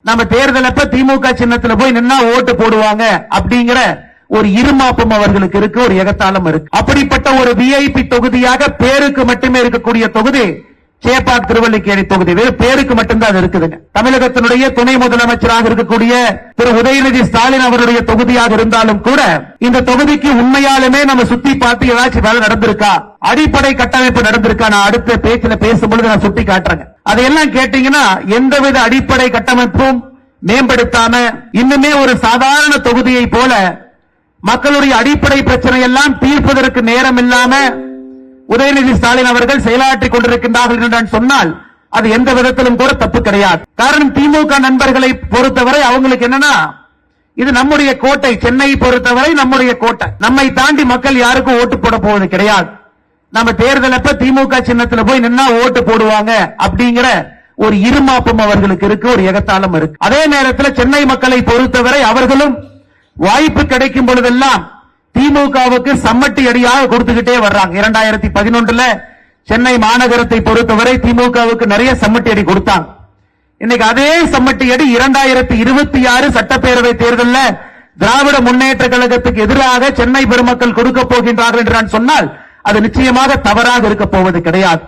நம்ம தேர்தல் அப்ப திமுக சின்னத்துல போய் நின்னா ஓட்டு போடுவாங்க அப்படிங்கிற ஒரு இருமாப்பம் அவர்களுக்கு இருக்கு, ஒரு எகத்தாளம் இருக்கு. அப்படிப்பட்ட ஒரு விஐபி தொகுதியாக பேருக்கு மட்டுமே இருக்கக்கூடிய தொகுதி சேப்பாக் திருவல்லிக்கேணி தொகுதி. பேருக்கு மட்டும்தான் அது இருக்குதுங்க. தமிழகத்தினுடைய துணை முதலமைச்சராக இருக்கக்கூடிய திரு உதயநிதி ஸ்டாலின் அவருடைய தொகுதியாக இருந்தாலும் கூட இந்த தொகுதிக்கு உண்மையாலுமே நம்ம சுத்தி பார்த்து ஏதாச்சும் வேலை நடந்திருக்கா, அடிப்படை கட்டமைப்பு நடந்திருக்கா, நான் அடுத்த பேச்சில் பேசும்பொழுது நான் சுட்டி காட்டுறேங்க. அதையெல்லாம் கேட்டீங்கன்னா எந்தவித அடிப்படை கட்டமைப்பும் மேம்படுத்தாம இன்னுமே ஒரு சாதாரண தொகுதியை போல மக்களுடைய அடிப்படை பிரச்சனை எல்லாம் தீர்ப்பதற்கு நேரம் இல்லாம உதயநிதி ஸ்டாலின் அவர்கள் செயலாற்றிக் கொண்டிருக்கின்றார்கள் என்று சொன்னால் அது எந்த விதத்திலும் கூட தப்பு கிடையாது. காரணம், திமுக நண்பர்களை பொறுத்தவரை அவங்களுக்கு என்னன்னா, இது நம்முடைய கோட்டை, சென்னை பொறுத்தவரை நம்முடைய கோட்டை, நம்மை தாண்டி மக்கள் யாருக்கும் ஓட்டு போட போவது கிடையாது. நம்ம தேர்தல் அப்ப திமுக சின்னத்துல போய் நின்னா ஓட்டு போடுவாங்க அப்படிங்கிற ஒரு இருமாப்பம் அவர்களுக்கு இருக்கு, ஒரு எகத்தாளம் இருக்கு. அதே நேரத்தில் சென்னை மக்களை பொறுத்தவரை அவர்களும் வாய்ப்பு கிடைக்கும் பொழுதெல்லாம் திமுகவுக்கு சம்மட்டி அடியாக கொடுத்துக்கிட்டே வர்றாங்க. 2011 சென்னை மாநகரத்தை பொறுத்தவரை திமுகவுக்கு நிறைய சம்மட்டி அடி கொடுத்தாங்க. இன்னைக்கு அதே சம்மட்டி அடி 2026 சட்டப்பேரவை தேர்தலில் திராவிட முன்னேற்ற கழகத்துக்கு எதிராக சென்னை பெருமக்கள் கொடுக்க போகின்றார்கள் என்று நான் சொன்னால் அது நிச்சயமாக தவறாக இருக்க போவது கிடையாது.